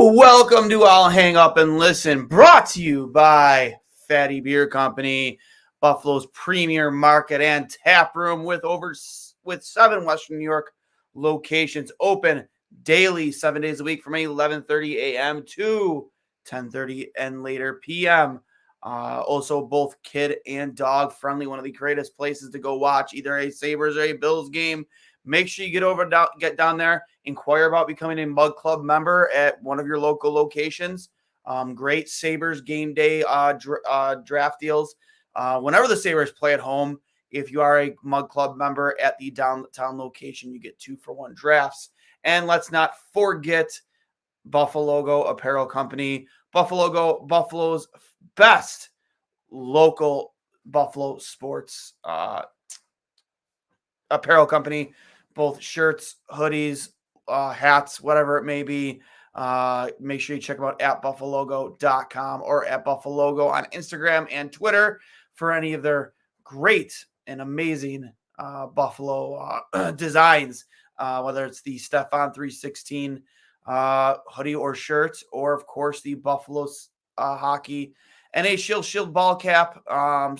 Welcome to I'll Hang Up and Listen, brought to you by Fatty Beer Company, Buffalo's premier market and tap room with 7 Western New York locations open daily, 7 days a week from 11:30 a.m. to 10:30 and later p.m. Also, both kid and dog friendly. One of the greatest places to go watch either a Sabres or a Bills game. Make sure you get down there. Inquire about becoming a Mug Club member at one of your local locations. Great Sabres game day draft deals. Whenever the Sabres play at home, if you are a Mug Club member at the downtown location, you get 2-for-1 drafts. And let's not forget Buffalogo Apparel Company. Buffalo's best local Buffalo sports apparel company, both shirts, hoodies, hats, whatever it may be. Make sure you check them out at buffalogo.com or at buffalogo on Instagram and Twitter for any of their great and amazing Buffalo designs, whether it's the Stefan 316 hoodie or shirt, or of course the Buffalo hockey NHL Shield ball cap.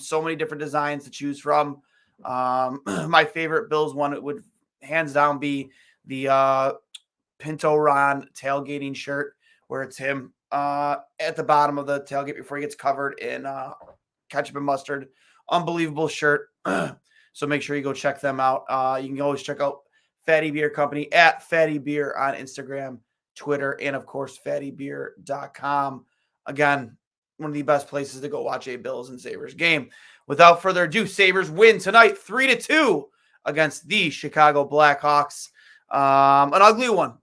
So many different designs to choose from. My favorite Bills one would hands down be the Pinto Ron tailgating shirt, where it's him at the bottom of the tailgate before he gets covered in ketchup and mustard. Unbelievable shirt. So make sure you go check them out. You can always check out Fatty Beer Company at Fatty Beer on Instagram, Twitter, and of course fattybeer.com. Again, one of the best places to go watch a Bills and Sabres game. Without further ado, Sabres win tonight 3-2 against the Chicago Blackhawks. An ugly one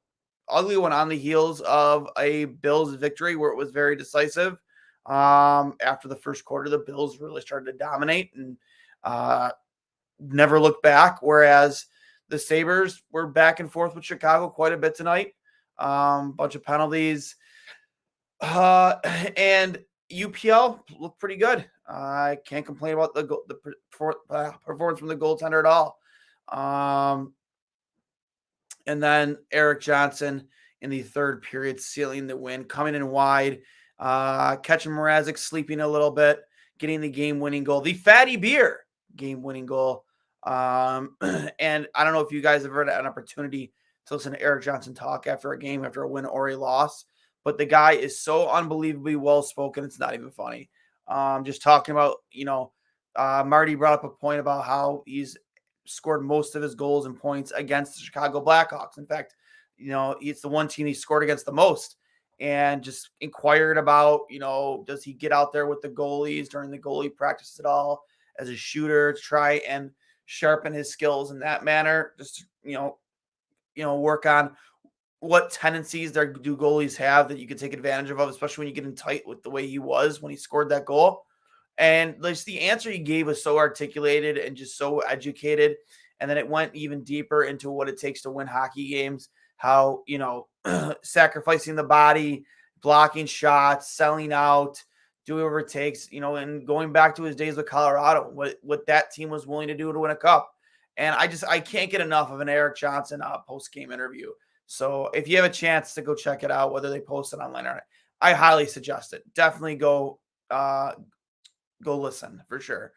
on the heels of a Bills victory where it was very decisive. After the first quarter, the Bills really started to dominate and never looked back, whereas the Sabres were back and forth with Chicago quite a bit tonight. Bunch of penalties. And UPL looked pretty good. I can't complain about the performance from the goaltender at all. And then Eric Johnson in the third period sealing the win, coming in wide, catching Mrazek sleeping a little bit, getting the game-winning goal, the Fatty Beer game-winning goal. And I don't know if you guys have had an opportunity to listen to Eric Johnson talk after a game, after a win or a loss, but the guy is so unbelievably well-spoken, it's not even funny. Just talking about, Marty brought up a point about how he's scored most of his goals and points against the Chicago Blackhawks. In fact, it's the one team he scored against the most, and just inquired about, does he get out there with the goalies during the goalie practice at all as a shooter to try and sharpen his skills in that manner, just, work on what tendencies do goalies have that you can take advantage of, especially when you get in tight with the way he was when he scored that goal. And just the answer he gave was so articulated and just so educated. And then it went even deeper into what it takes to win hockey games, how, sacrificing the body, blocking shots, selling out, doing whatever it takes, and going back to his days with Colorado, what that team was willing to do to win a cup. And I can't get enough of an Eric Johnson post-game interview. So if you have a chance to go check it out, whether they post it online or not, I highly suggest it. Definitely go listen for sure.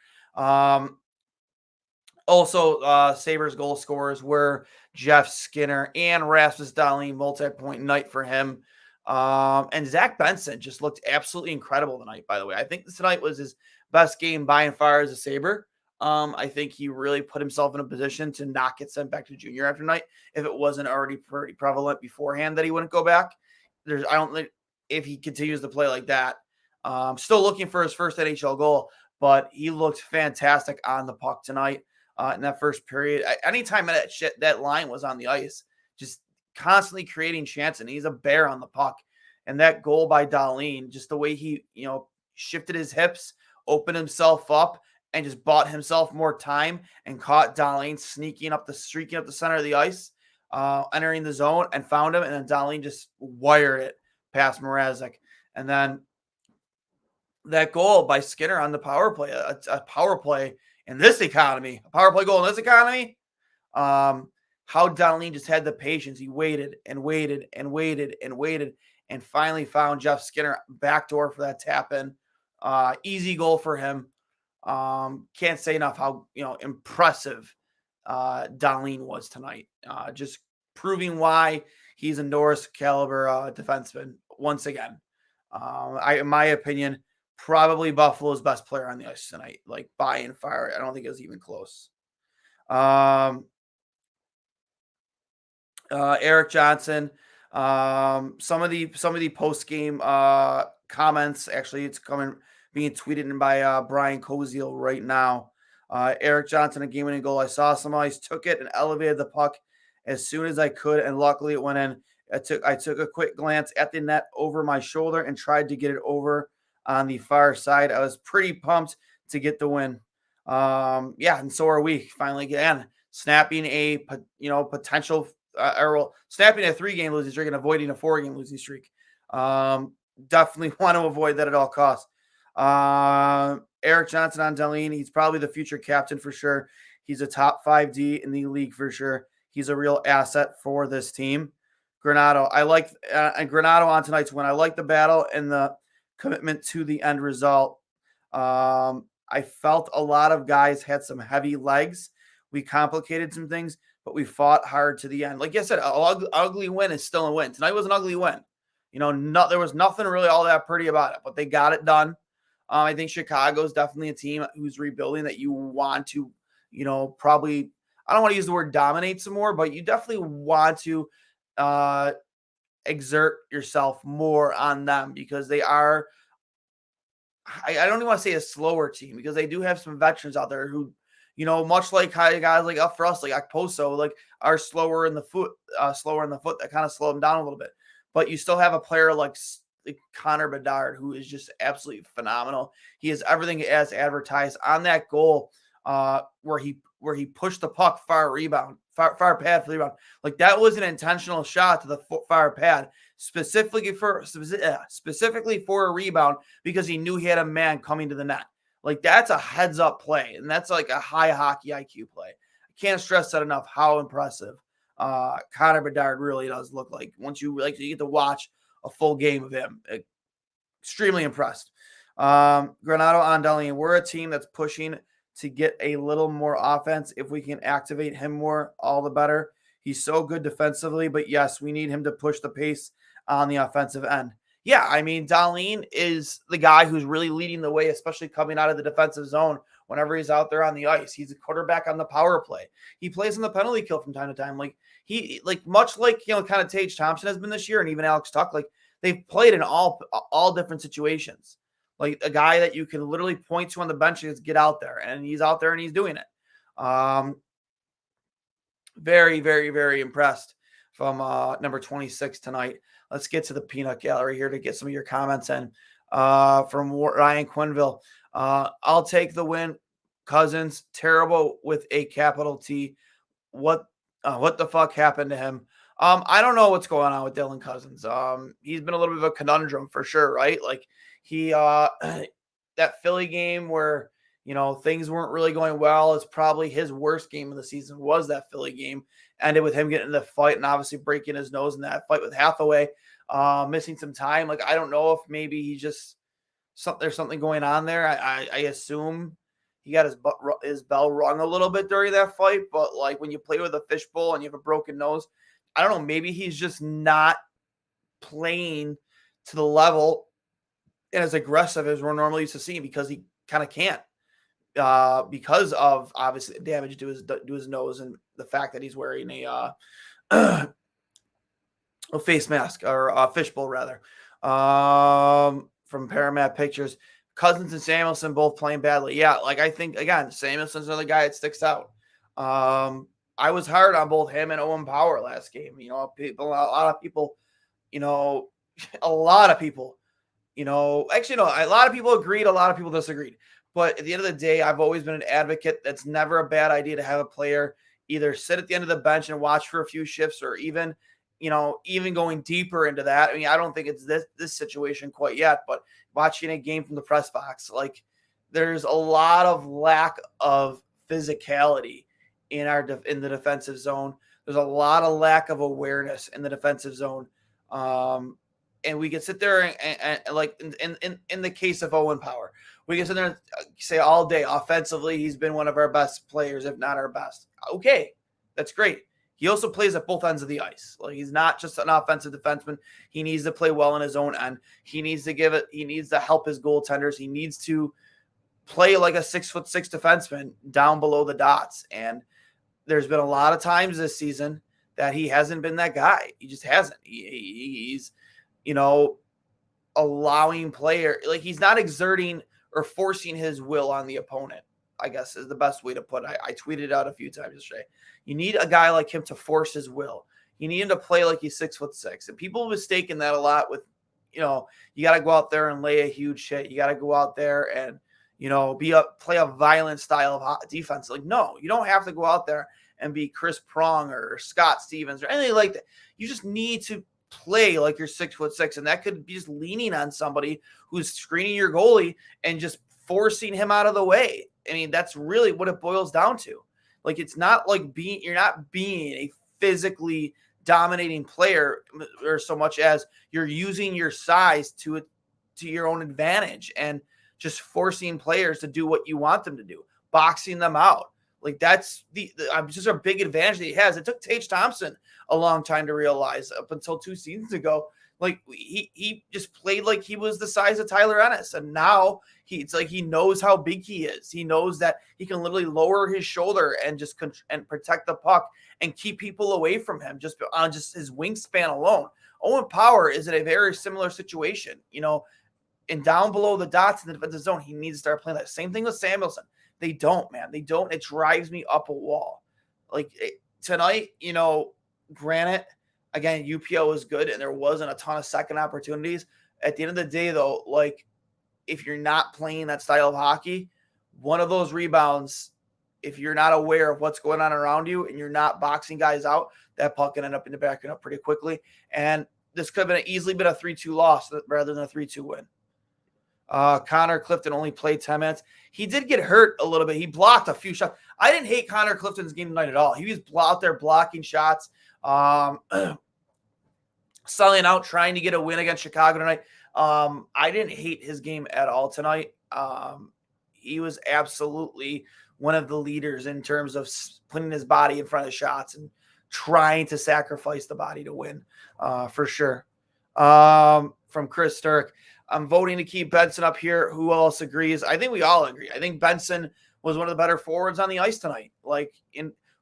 Also, Sabres goal scorers were Jeff Skinner and Rasmus Dahlin, multi-point night for him. And Zach Benson just looked absolutely incredible tonight, by the way. I think tonight was his best game by and far as a Sabre. I think he really put himself in a position to not get sent back to junior after night if it wasn't already pretty prevalent beforehand that he wouldn't go back. I don't think if he continues to play like that. Still looking for his first NHL goal, but he looked fantastic on the puck tonight in that first period. Anytime that line was on the ice, just constantly creating chances, and he's a bear on the puck. And that goal by Dahlin, just the way he, shifted his hips, opened himself up, and just bought himself more time and caught Dahlin streaking up the center of the ice, entering the zone, and found him. And then Dahlin just wired it past Mrazek. And then that goal by Skinner on the power play, a power play in this economy, a power play goal in this economy. How Dahlin just had the patience. He waited and waited and waited and waited and finally found Jeff Skinner backdoor for that tap in. Easy goal for him. Can't say enough how impressive Duane was tonight. Just proving why he's a Norris caliber defenseman once again. In my opinion, probably Buffalo's best player on the ice tonight, like by and far. I don't think it was even close. Eric Johnson. Some of the post game comments. Actually, it's being tweeted in by Brian Koziel right now. Eric Johnson, a game-winning goal. I saw some ice, took it, and elevated the puck as soon as I could, and luckily it went in. I took a quick glance at the net over my shoulder and tried to get it over on the far side. I was pretty pumped to get the win. And so are we. Finally, again, snapping a potential snapping a 3-game losing streak and avoiding a 4-game losing streak. Definitely want to avoid that at all costs. Eric Johnson on Duane. He's probably the future captain for sure. He's a top 5D in the league for sure. He's a real asset for this team. Granato. I like and Granato on tonight's win. I like the battle and the commitment to the end result. I felt a lot of guys had some heavy legs. We complicated some things, but we fought hard to the end. Like I said, an ugly win is still a win. Tonight was an ugly win. There was nothing really all that pretty about it, but they got it done. I think Chicago is definitely a team who's rebuilding that you want to, probably, I don't want to use the word dominate some more, but you definitely want to exert yourself more on them because they are, I don't even want to say a slower team because they do have some veterans out there who, much like guys like up for us, like Okposo, like are slower in the foot. That kind of slow them down a little bit. But you still have a player like Connor Bedard, who is just absolutely phenomenal. He has everything as advertised on that goal, where he pushed the puck far pad for the rebound. Like that was an intentional shot to the far pad, specifically for a rebound because he knew he had a man coming to the net. Like that's a heads up play, and that's like a high hockey IQ play. I can't stress that enough. How impressive Connor Bedard really does look like once you get to watch a full game of him. Extremely impressed. Granato on Duane. We're a team that's pushing to get a little more offense. If we can activate him more, all the better. He's so good defensively, but yes, we need him to push the pace on the offensive end. Yeah, I mean, Duane is the guy who's really leading the way, especially coming out of the defensive zone whenever he's out there on the ice. He's a quarterback on the power play. He plays in the penalty kill from time to time. Much like kind of Tage Thompson has been this year, and even Alex Tuck, like they've played in all different situations. Like a guy that you can literally point to on the bench and just get out there, and he's out there and he's doing it. Very, very, very impressed from number 26 tonight. Let's get to the peanut gallery here to get some of your comments in. From Ryan Quinville. I'll take the win. Cousins, terrible with a capital T. What the fuck happened to him? I don't know what's going on with Dylan Cousins. He's been a little bit of a conundrum for sure, right? Like he that Philly game where things weren't really going well. It's probably his worst game of the season was that Philly game. Ended with him getting in the fight and obviously breaking his nose in that fight with Hathaway, missing some time. Like, I don't know if maybe he just there's something going on there. I assume he got his bell rung a little bit during that fight, but like when you play with a fishbowl and you have a broken nose, I don't know, maybe he's just not playing to the level and as aggressive as we're normally used to seeing because he kind of can't. Because of obviously damage to his nose and the fact that he's wearing a face mask or a fishbowl rather. From Paramount Pictures, Cousins and Samuelson both playing badly. Yeah, like I think again, Samuelson's another guy that sticks out. I was hard on both him and Owen Power last game. A lot of people, a lot of people agreed, a lot of people disagreed. But at the end of the day, I've always been an advocate that's never a bad idea to have a player either sit at the end of the bench and watch for a few shifts or even going deeper into that. I mean, I don't think it's this situation quite yet, but watching a game from the press box, like there's a lot of lack of physicality in the defensive zone. There's a lot of lack of awareness in the defensive zone. and we can sit there and like in the case of Owen Power, we can sit there and say all day offensively he's been one of our best players, if not our best. Okay, that's great. He also plays at both ends of the ice. Like he's not just an offensive defenseman. He needs to play well in his own end. He needs to give it. He needs to help his goaltenders. He needs to play like a 6'6" defenseman down below the dots. And there's been a lot of times this season that he hasn't been that guy. He just hasn't. He's, allowing player, like he's not exerting or forcing his will on the opponent, I guess is the best way to put it. I tweeted out a few times yesterday. You need a guy like him to force his will. You need him to play like he's 6'6". And people mistaken that a lot with, you got to go out there and lay a huge hit. You got to go out there and, play a violent style of defense. Like, no, you don't have to go out there and be Chris Prong or Scott Stevens or anything like that. You just need to play like you're 6'6", and that could be just leaning on somebody who's screening your goalie and just forcing him out of the way. I mean, that's really what it boils down to. Like, it's not like you're not being a physically dominating player or so much as you're using your size to your own advantage and just forcing players to do what you want them to do, boxing them out. Like that's just a big advantage that he has. It took Tage Thompson a long time to realize up until 2 seasons ago. Like he just played like he was the size of Tyler Ennis. And now it's like he knows how big he is. He knows that he can literally lower his shoulder and just and protect the puck and keep people away from him just on just his wingspan alone. Owen Power is in a very similar situation, and down below the dots in the defensive zone, he needs to start playing that. Same thing with Samuelson. They don't, man. They don't. It drives me up a wall. Like tonight, granted, again, UPL was good and there wasn't a ton of second opportunities. At the end of the day, though, like if you're not playing that style of hockey, one of those rebounds, if you're not aware of what's going on around you and you're not boxing guys out, that puck can end up in the back end up pretty quickly. And this could have easily been a 3-2 loss rather than a 3-2 win. Connor Clifton only played 10 minutes. He did get hurt a little bit. He blocked a few shots. I didn't hate Connor Clifton's game tonight at all. He was out there blocking shots, selling out, trying to get a win against Chicago tonight. I didn't hate his game at all tonight. He was absolutely one of the leaders in terms of putting his body in front of shots and trying to sacrifice the body to win, for sure. From Chris Sturck. I'm voting to keep Benson up here. Who else agrees? I think we all agree. I think Benson was one of the better forwards on the ice tonight.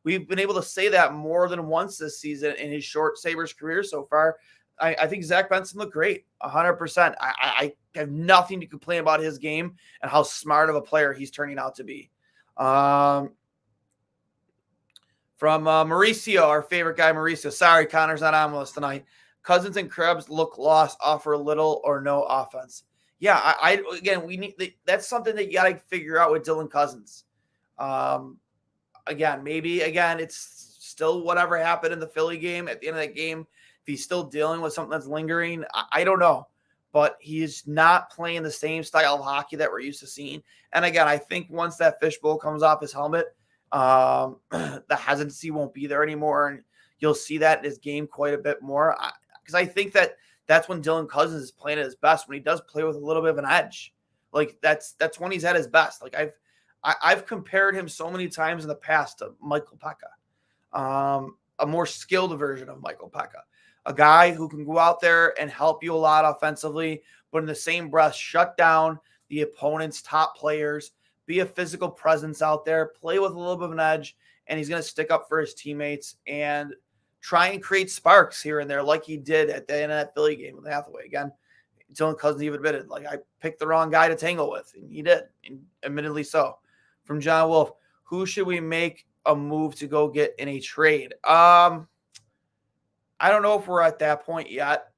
We've been able to say that more than once this season in his short Sabres career so far. I think Zach Benson looked great, 100%. I have nothing to complain about his game and how smart of a player he's turning out to be. From Mauricio, our favorite guy, Mauricio. Sorry, Connor's not on with us tonight. Cousins and Krebs look lost, offer little or no offense. Yeah, we need that's something that you got to figure out with Dylan Cousins. It's still whatever happened in the Philly game. At the end of that game, if he's still dealing with something that's lingering, I don't know. But he's not playing the same style of hockey that we're used to seeing. And again, I think once that fishbowl comes off his helmet, the hesitancy won't be there anymore, and you'll see that in his game quite a bit more. Because I think that's when Dylan Cousins is playing at his best, when he does play with a little bit of an edge. Like that's when he's at his best. Like I've compared him so many times in the past to Michael Pekka, a more skilled version of Michael Pekka, a guy who can go out there and help you a lot offensively, but in the same breath, shut down the opponent's top players, be a physical presence out there, play with a little bit of an edge, and he's going to stick up for his teammates and try and create sparks here and there like he did at the end of that Philly game with Hathaway. Again, Dylan Cousins even admitted, like, I picked the wrong guy to tangle with, and he did, and admittedly so. From John Wolf, who should we make a move to go get in a trade? I don't know if we're at that point yet.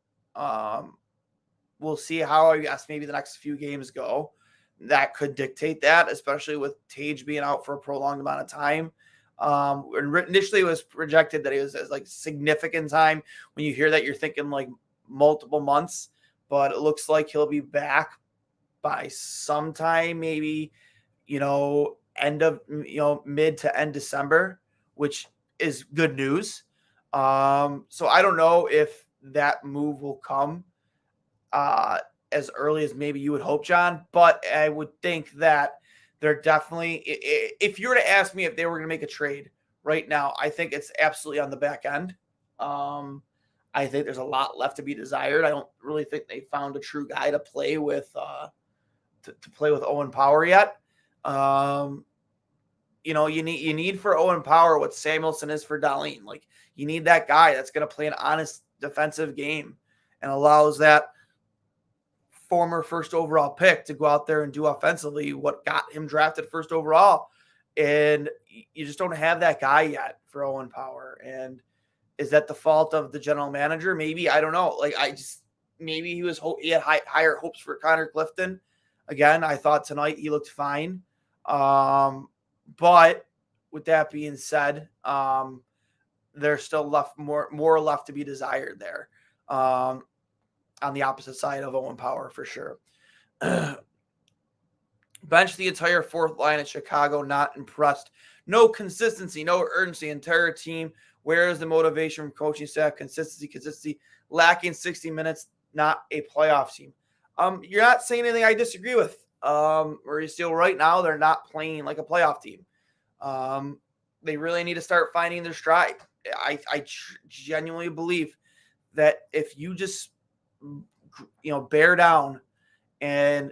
We'll see how, I guess, maybe the next few games go. That could dictate that, especially with Tage being out for a prolonged amount of time. Initially, it was projected that it was like significant time. When you hear that, you're thinking like multiple months, but it looks like he'll be back by sometime, maybe, end of, mid to end December, which is good news. So I don't know if that move will come. as early as maybe you would hope, John. But I would think that they're definitely, if you were to ask me if they were going to make a trade right now, I think it's absolutely on the back end. I think there's a lot left to be desired. I don't really think they found a true guy to play with Owen Power yet. You need for Owen Power what Samuelson is for Dahlin. Like, you need that guy that's going to play an honest defensive game and allows that former first overall pick to go out there and do offensively what got him drafted first overall. And you just don't have that guy yet for Owen Power. And is that the fault of the general manager? Maybe. I don't know. Like, maybe he had higher hopes for Connor Clifton. Again, I thought tonight he looked fine. But with that being said, there's still more left to be desired there. On the opposite side of Owen Power, for sure. Bench the entire fourth line at Chicago, not impressed. No consistency, no urgency. Entire team. Where is the motivation from coaching staff? Consistency. Lacking 60 minutes, not a playoff team. You're not saying anything I disagree with. Mauricio, right now, they're not playing like a playoff team. They really need to start finding their stride. I genuinely believe that if you just bear down and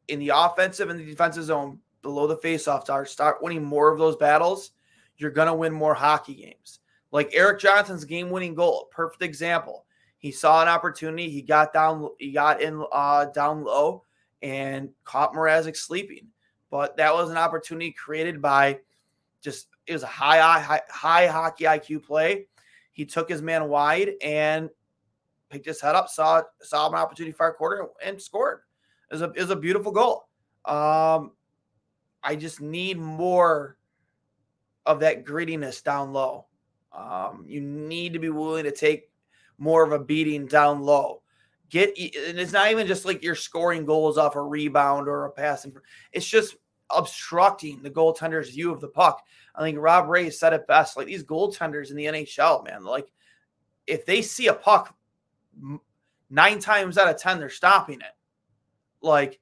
in the offensive and the defensive zone below the faceoff tower, start winning more of those battles, you're going to win more hockey games. Like Erik Johnson's game-winning goal, a perfect example. He saw an opportunity. He got down low and caught Mrazek sleeping. But that was an opportunity created by it was a high hockey IQ play. He took his man wide and picked his head up, saw an opportunity far corner and scored. It was a beautiful goal. I just need more of that grittiness down low. You need to be willing to take more of a beating down low. And it's not even just like you're scoring goals off a rebound or a pass. It's just obstructing the goaltender's view of the puck. I think Rob Ray said it best. Like, these goaltenders in the NHL, man, like, if they see a puck 9 times out of 10, they're stopping it. Like,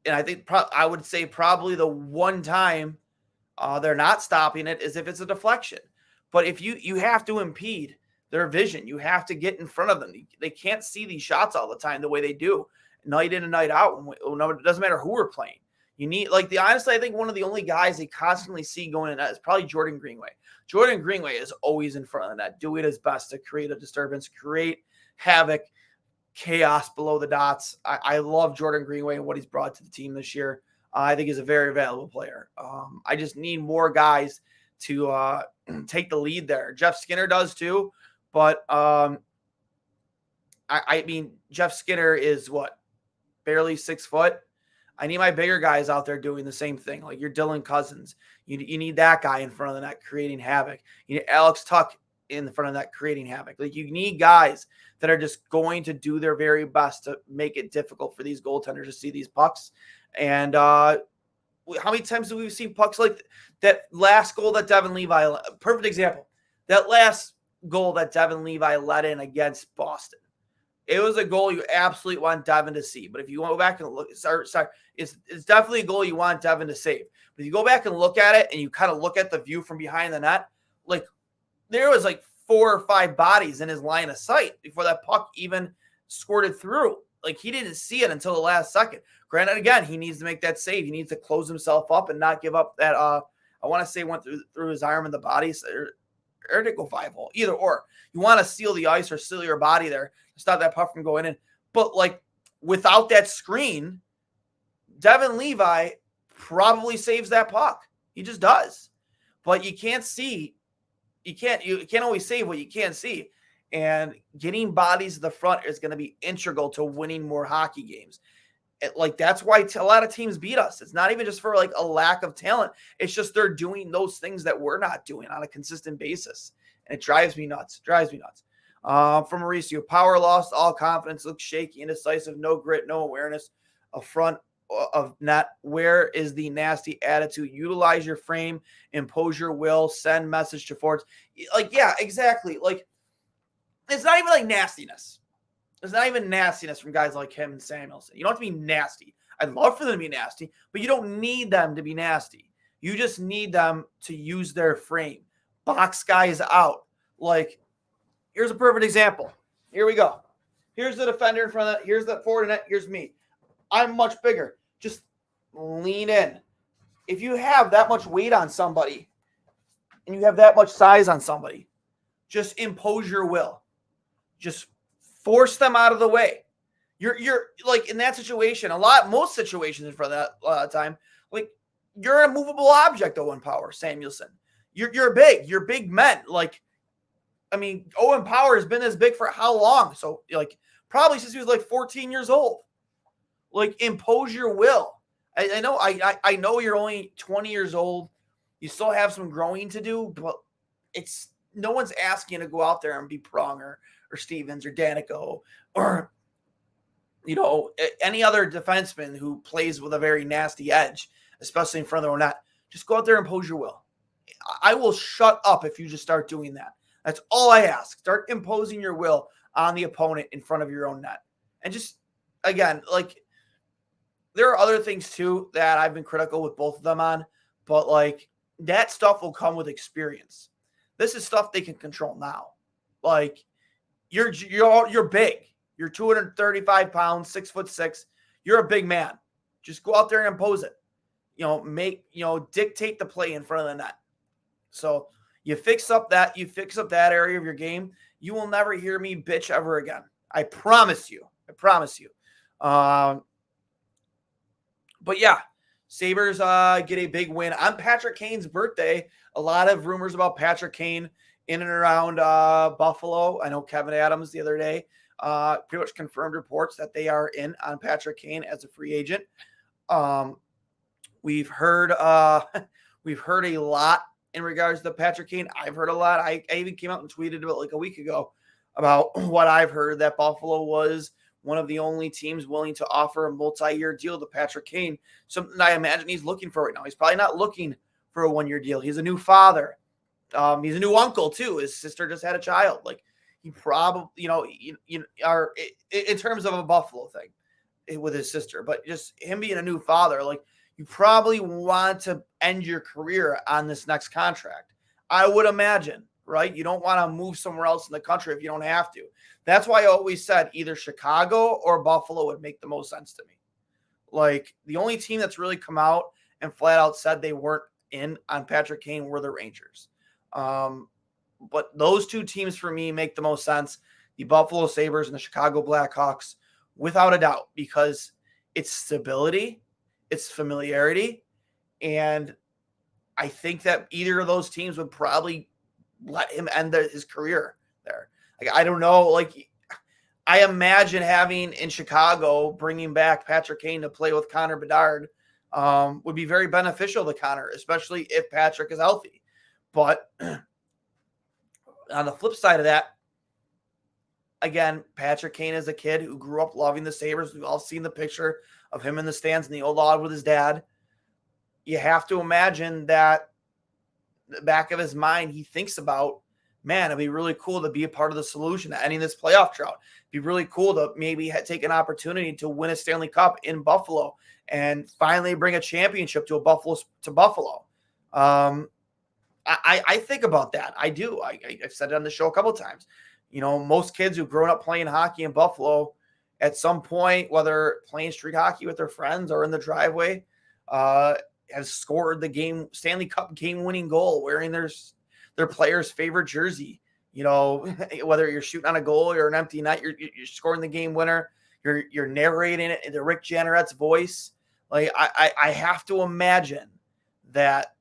and I think I would say probably the one time they're not stopping it is if it's a deflection. But if you have to impede their vision, you have to get in front of them. They can't see these shots all the time the way they do night in and night out. It doesn't matter who we're playing. You need, honestly, I think one of the only guys they constantly see going in that is probably Jordan Greenway. Jordan Greenway is always in front of the net, doing his best to create a disturbance, create havoc, chaos below the dots. I love Jordan Greenway and what he's brought to the team this year. I think he's a very valuable player. I just need more guys to take the lead there. Jeff Skinner does too, but I mean, Jeff Skinner is barely 6 foot. I need my bigger guys out there doing the same thing. Like your Dylan Cousins. You need that guy in front of the net creating havoc. You need Alex Tuck in front of that creating havoc. Like, you need guys that are just going to do their very best to make it difficult for these goaltenders to see these pucks. And how many times have we seen pucks like that last goal that Devin Levi, perfect example, that last goal that Devin Levi let in against Boston. It was a goal you absolutely want Devin to see. But if you go back and look, it's definitely a goal you want Devin to save. But if you go back and look at it and you kind of look at the view from behind the net, like, there was 4 or 5 bodies in his line of sight before that puck even squirted through. Like, he didn't see it until the last second. Granted, again, he needs to make that save. He needs to close himself up and not give up that, I want to say went through his arm and the body, or did it go 5-hole? Either or. You want to seal the ice or seal your body there to stop that puck from going in. But, without that screen, Devin Levi probably saves that puck. He just does. But you can't see. You can't always save what you can't see. And getting bodies to the front is going to be integral to winning more hockey games. That's why a lot of teams beat us. It's not even just for a lack of talent. It's just they're doing those things that we're not doing on a consistent basis. And it drives me nuts. From Mauricio, Power lost all confidence, looks shaky, indecisive, no grit, no awareness of front of net. Where is the nasty attitude? Utilize your frame, impose your will, send message to forwards. Yeah, exactly. It's not even nastiness. There's not even nastiness from guys like him and Samuelson. You don't have to be nasty. I'd love for them to be nasty, but you don't need them to be nasty. You just need them to use their frame. Box guys out. Like, here's a perfect example. Here we go. Here's the defender in front of that. Here's the forward net. Here's me. I'm much bigger. Just lean in. If you have that much weight on somebody and you have that much size on somebody, just impose your will. Just force them out of the way. You're like in that situation, most situations in front of that time, like you're an immovable object, Owen Power, Samuelson. You're big men. Like, I mean, Owen Power has been this big for how long? So like probably since he was like 14 years old. Like, impose your will. I know you're only 20 years old. You still have some growing to do, but it's no one's asking you to go out there and be Pronger or Stevens or Danico or any other defenseman who plays with a very nasty edge, especially in front of their own net. Just go out there and impose your will. I will shut up if you just start doing that. That's all I ask. Start imposing your will on the opponent in front of your own net. And just, again, like, there are other things too that I've been critical with both of them on, but like that stuff will come with experience. This is stuff they can control now. Like, you're big. You're 235 pounds, 6'6". You're a big man. Just go out there and impose it. Dictate the play in front of the net. So you fix up that area of your game. You will never hear me bitch ever again. I promise you. But yeah, Sabres get a big win on Patrick Kane's birthday. A lot of rumors about Patrick Kane in and around Buffalo. I know Kevin Adams the other day pretty much confirmed reports that they are in on Patrick Kane as a free agent. We've heard a lot in regards to Patrick Kane. I've heard a lot. I even came out and tweeted about like a week ago about what I've heard, that Buffalo was one of the only teams willing to offer a multi-year deal to Patrick Kane. Something I imagine he's looking for right now. He's probably not looking for a one-year deal. He's a new father. He's a new uncle too. His sister just had a child. Like, he probably, are in terms of a Buffalo thing with his sister, but just him being a new father, like, you probably want to end your career on this next contract. I would imagine, right? You don't want to move somewhere else in the country if you don't have to. That's why I always said either Chicago or Buffalo would make the most sense to me. Like, the only team that's really come out and flat out said they weren't in on Patrick Kane were the Rangers. But those two teams for me make the most sense. The Buffalo Sabres and the Chicago Blackhawks, without a doubt, because it's stability, it's familiarity, and I think that either of those teams would probably let him end his career there. Like, I don't know. Like, I imagine having in Chicago, bringing back Patrick Kane to play with Connor Bedard would be very beneficial to Connor, especially if Patrick is healthy. But on the flip side of that, again, Patrick Kane is a kid who grew up loving the Sabres. We've all seen the picture of him in the stands in the old log with his dad. You have to imagine that the back of his mind, he thinks about, man, it'd be really cool to be a part of the solution to ending this playoff drought. It'd be really cool to maybe take an opportunity to win a Stanley Cup in Buffalo and finally bring a championship to Buffalo. I think about that. I do. I've said it on the show a couple of times. Most kids who've grown up playing hockey in Buffalo at some point, whether playing street hockey with their friends or in the driveway, has scored the Stanley Cup game-winning goal wearing their player's favorite jersey. Whether you're shooting on a goal or an empty net, you're scoring the game winner. You're narrating it in the Rick Janneret's voice. Like, I have to imagine that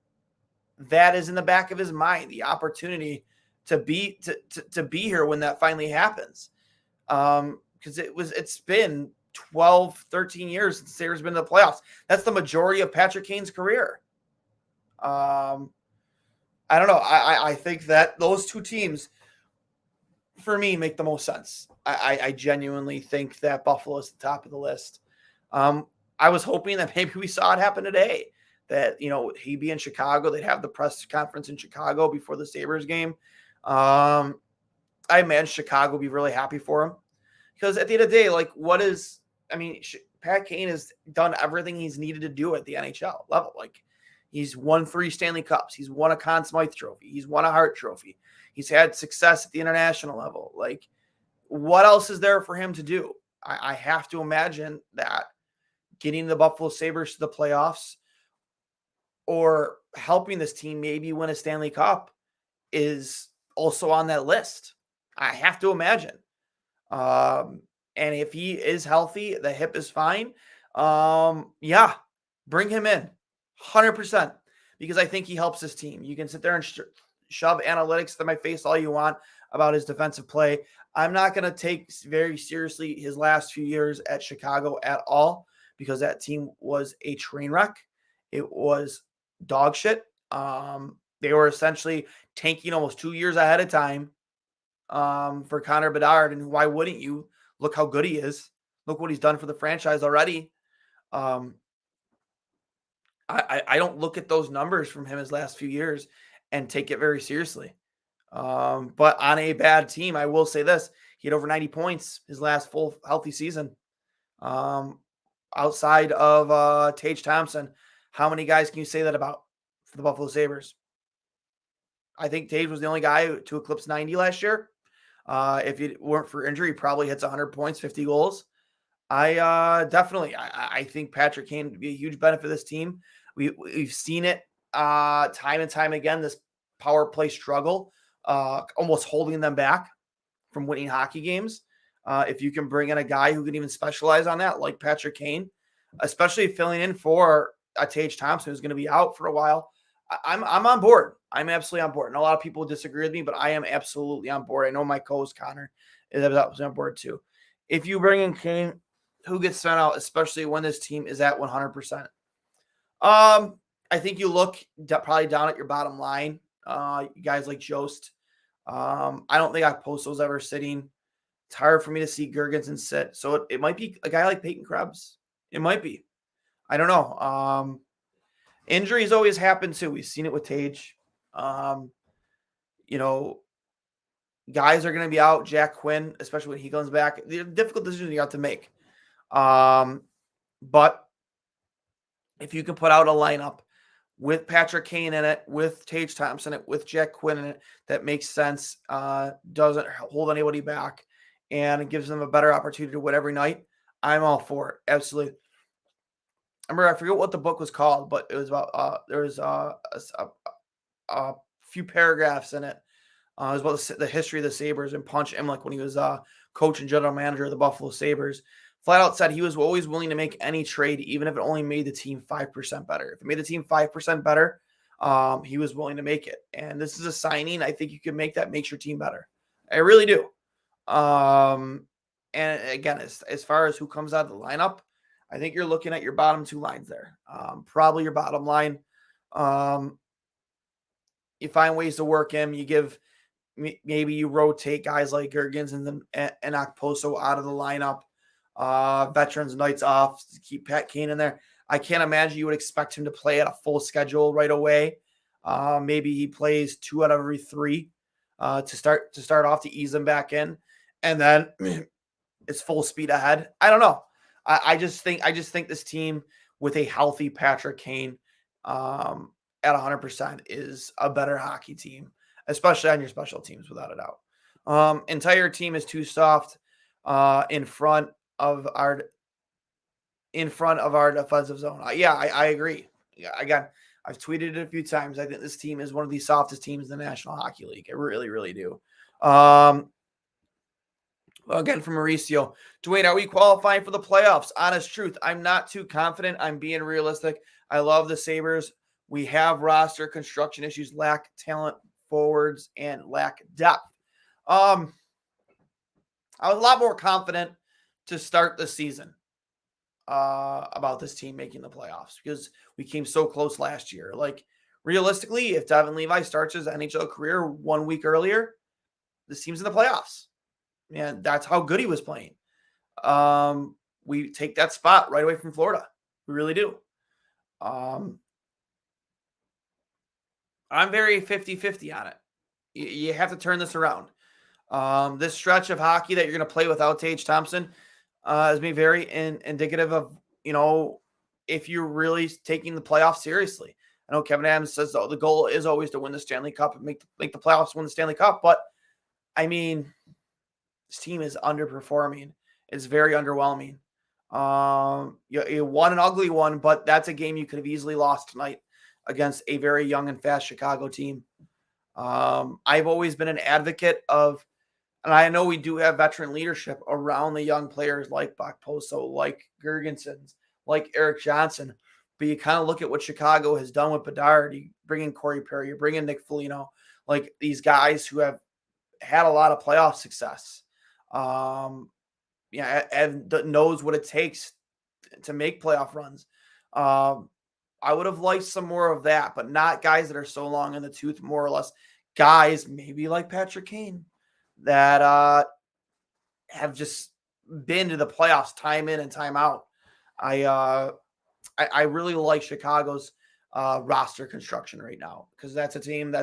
is in the back of his mind, the opportunity to be here when that finally happens. Because it's been 12, 13 years since Sabres been in the playoffs. That's the majority of Patrick Kane's career. I don't know. I think that those two teams, for me, make the most sense. I genuinely think that Buffalo is the top of the list. I was hoping that maybe we saw it happen today, that, he'd be in Chicago. They'd have the press conference in Chicago before the Sabres game. I imagine Chicago would be really happy for him. Because at the end of the day, like, Pat Kane has done everything he's needed to do at the NHL level. Like, he's won 3 Stanley Cups. He's won a Conn Smythe Trophy. He's won a Hart Trophy. He's had success at the international level. Like, what else is there for him to do? I have to imagine that getting the Buffalo Sabres to the playoffs or helping this team maybe win a Stanley Cup is also on that list. I have to imagine. And if he is healthy, the hip is fine. Yeah, bring him in 100% because I think he helps this team. You can sit there and shove analytics to my face all you want about his defensive play. I'm not going to take very seriously his last few years at Chicago at all because that team was a train wreck. It was dog shit. They were essentially tanking almost 2 years ahead of time for Connor Bedard. And why wouldn't you? Look how good he is. Look what he's done for the franchise already. I don't look at those numbers from him his last few years and take it very seriously. But on a bad team, I will say this. He had over 90 points his last full healthy season. Outside of Tage Thompson, how many guys can you say that about for the Buffalo Sabres? I think Tage was the only guy to eclipse 90 last year. If it weren't for injury, he probably hits 100 points, 50 goals. I think Patrick Kane would be a huge benefit of this team. We've seen it time and time again, this power play struggle, almost holding them back from winning hockey games. If you can bring in a guy who can even specialize on that, like Patrick Kane, especially filling in for Tage Thompson, who's going to be out for a while, I'm on board. I'm absolutely on board. And a lot of people disagree with me, but I am absolutely on board. I know my co-host Connor is absolutely on board too. If you bring in Kane, who gets sent out, especially when this team is at 100%? I think you look probably down at your bottom line. Guys like Jost. I don't think Okposo's ever sitting. It's hard for me to see Girgensons sit. So it might be a guy like Peyton Krebs. It might be. I don't know. Injuries always happen too. We've seen it with Tage. Guys are going to be out. Jack Quinn, especially when he comes back. They're difficult decisions you have to make. But if you can put out a lineup with Patrick Kane in it, with Tage Thompson in it, with Jack Quinn in it, that makes sense, doesn't hold anybody back, and it gives them a better opportunity to win every night, I'm all for it. Absolutely. I forget what the book was called, but it was about there was a few paragraphs in it. It was about the history of the Sabres, and Punch Imlich, when he was coach and general manager of the Buffalo Sabres, flat out said he was always willing to make any trade, even if it only made the team 5% better. If it made the team 5% better, he was willing to make it. And this is a signing I think you can make that makes your team better. I really do. And again, as far as who comes out of the lineup, I think you're looking at your bottom 2 lines there. Probably your bottom line. You find ways to work him. You give maybe you rotate guys like Girgensons and Okposo out of the lineup. Veterans nights off to keep Pat Kane in there. I can't imagine you would expect him to play at a full schedule right away. Maybe he plays 2 out of every 3 to start off to ease him back in, and then it's full speed ahead. I don't know. I just think this team with a healthy Patrick Kane at 100% is a better hockey team, especially on your special teams, without a doubt. Entire team is too soft in front of our defensive zone. I agree. Yeah, again, I've tweeted it a few times. I think this team is one of the softest teams in the National Hockey League. I really, really do. Again, from Mauricio, Duane, are we qualifying for the playoffs? Honest truth, I'm not too confident. I'm being realistic. I love the Sabres. We have roster construction issues, lack talent forwards, and lack depth. I was a lot more confident to start the season about this team making the playoffs because we came so close last year. Like, realistically, if Devin Levi starts his NHL career 1 week earlier, this team's in the playoffs. Man, that's how good he was playing. We take that spot right away from Florida. We really do. I'm very 50-50 on it. You have to turn this around. This stretch of hockey that you're going to play without Tage Thompson is being very indicative of, if you're really taking the playoffs seriously. I know Kevin Adams says the goal is always to win the Stanley Cup and make the playoffs, win the Stanley Cup. But, I mean, this team is underperforming. It's very underwhelming. You won an ugly one, but that's a game you could have easily lost tonight against a very young and fast Chicago team. I've always been an advocate of, and I know we do have veteran leadership around the young players like Bakposo, like Girgensons, like Eric Johnson. But you kind of look at what Chicago has done with Bedard. You bring in Corey Perry, you bring in Nick Foligno, like these guys who have had a lot of playoff success. And knows what it takes to make playoff runs. I would have liked some more of that, but not guys that are so long in the tooth, more or less. Guys maybe like Patrick Kane that have just been to the playoffs time in and time out. I really like Chicago's roster construction right now, because that's a team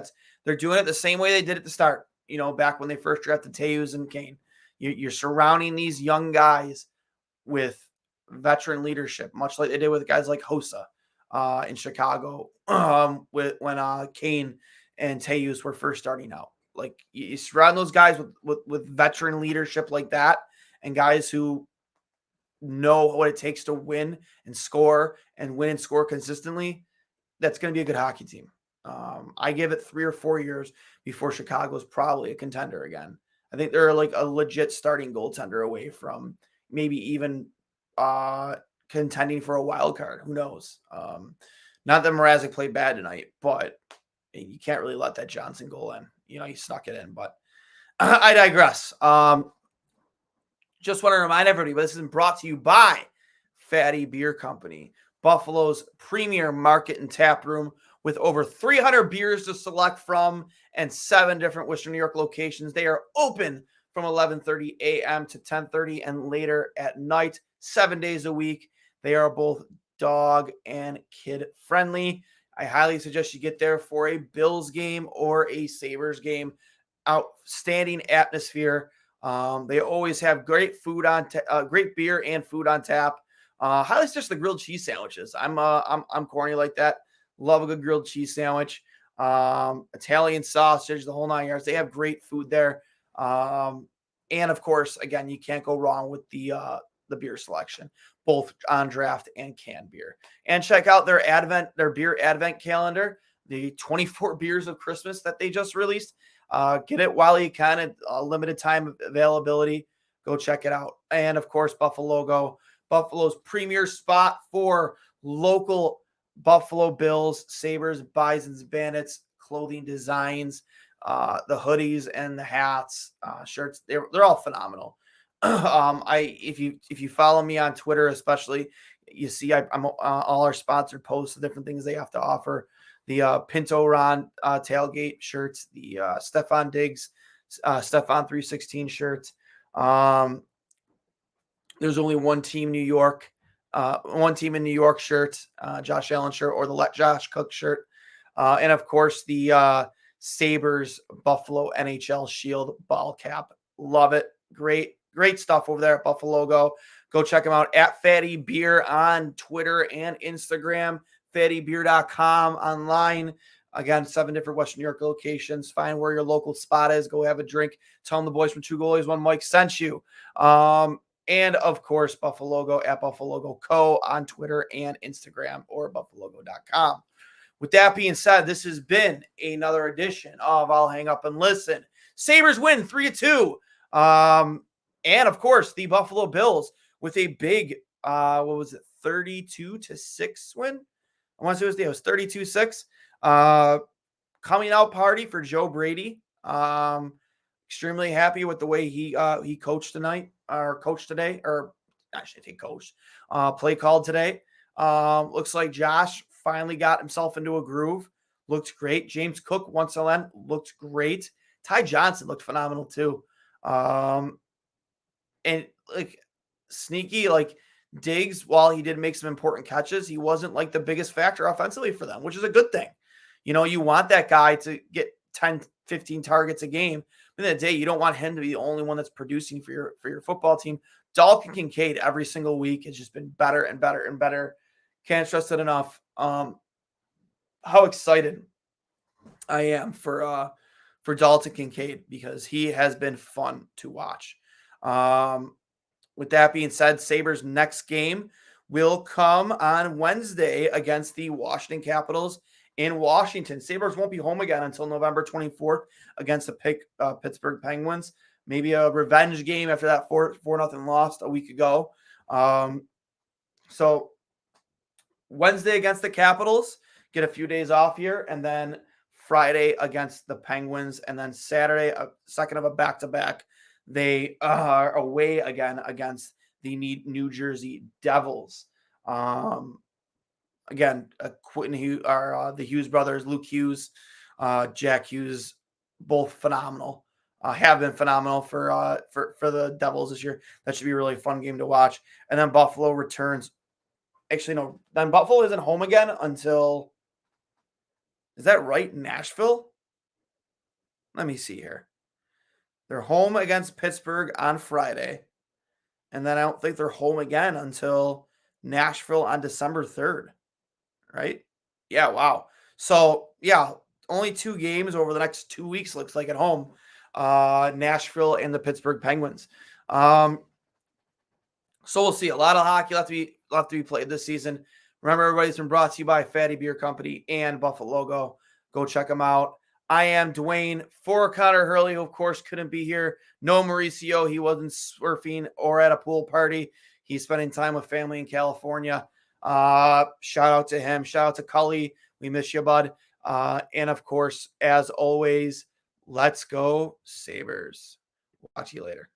they're doing it the same way they did at the start, back when they first drafted Tejas and Kane. You're surrounding these young guys with veteran leadership, much like they did with guys like Hossa in Chicago when Kane and Tejas were first starting out. Like, you surround those guys with veteran leadership like that, and guys who know what it takes to win and score consistently. That's going to be a good hockey team. I give it 3 or 4 years before Chicago is probably a contender again. I think they're like a legit starting goaltender away from maybe even contending for a wild card. Who knows? Not that Mrazek played bad tonight, but you can't really let that Johnson goal in. He snuck it in, but I digress. Just want to remind everybody, but this isn't brought to you by Fatty Beer Company, Buffalo's premier market and tap room, with over 300 beers to select from and 7 different Western New York locations. They are open from 11:30 a.m. to 10:30 and later at night, 7 days a week. They are both dog and kid friendly. I highly suggest you get there for a Bills game or a Sabres game. Outstanding atmosphere. They always have great food great beer and food on tap. Highly suggest the grilled cheese sandwiches. I'm corny like that. Love a good grilled cheese sandwich. Italian sausage, the whole 9 yards. They have great food there. And of course, again, you can't go wrong with the beer selection, both on draft and canned beer. And check out their beer advent calendar, the 24 beers of Christmas that they just released. Get it while you can, limited time availability. Go check it out. And of course, Buffalo's premier spot for local Buffalo Bills, Sabres, Bisons, Bandits clothing designs, the hoodies and the hats, shirts. They're all phenomenal. If you follow me on Twitter, especially, you see I'm all our sponsored posts, the different things they have to offer. The Pinto Ron tailgate shirts, the Stefan Diggs, Stefan 316 shirts. There's only one team in New York shirt, Josh Allen shirt, or the Let Josh Cook shirt. And of course, the Sabres Buffalo NHL Shield ball cap. Love it. Great stuff over there at Buffalo. Go check them out at Fatty Beer on Twitter and Instagram, fattybeer.com online. Again, 7 different Western New York locations. Find where your local spot is. Go have a drink. Tell them the boys from Two Goalies One Mike sent you. And of course, Buffalo at Buffalo Co. on Twitter and Instagram, or buffalogo.com. With that being said, this has been another edition of I'll Hang Up and Listen. Sabres win 3-2. And of course, the Buffalo Bills with a big, 32-6 win? I want to say it was 32-6. Coming out party for Joe Brady. Extremely happy with the way he coached tonight, or coached today, or I should say coached, play called today. Looks like Josh finally got himself into a groove. Looked great. James Cook once again looked great. Ty Johnson looked phenomenal too. And like sneaky, like Diggs, while he did make some important catches, he wasn't like the biggest factor offensively for them, which is a good thing. You want that guy to get 10, 15 targets a game, the end of the day, you don't want him to be the only one that's producing for your football team. Dalton Kincaid every single week has just been better and better and better. Can't stress it enough. How excited I am for Dalton Kincaid because he has been fun to watch. With that being said, Sabres' next game will come on Wednesday against the Washington Capitals in Washington. Sabres won't be home again until November 24th against the Pittsburgh Penguins. Maybe a revenge game after that 4-0 loss a week ago. So Wednesday against the Capitals, get a few days off here, and then Friday against the Penguins, and then Saturday, a second of a back-to-back, they are away again against the New Jersey Devils. Again, Quentin Hughes, the Hughes brothers, Luke Hughes, Jack Hughes, both phenomenal. Have been phenomenal for the Devils this year. That should be a really fun game to watch. And then Buffalo returns. Actually, no. Then Buffalo isn't home again until. Is that right? Nashville? Let me see here. They're home against Pittsburgh on Friday. And then I don't think they're home again until Nashville on December 3rd. Right? Yeah, wow. So, yeah, only 2 games over the next 2 weeks, looks like, at home. Nashville and the Pittsburgh Penguins. So we'll see. A lot of hockey left to be played this season. Remember, everybody's been brought to you by Fatty Beer Company and Buffalo Logo. Go check them out. I am Duane for Connor Hurley, who, of course, couldn't be here. No Mauricio. He wasn't surfing or at a pool party. He's spending time with family in California. Shout out to him. Shout out to Cully. We miss you, bud. And, of course, as always, let's go Sabres. Watch you later.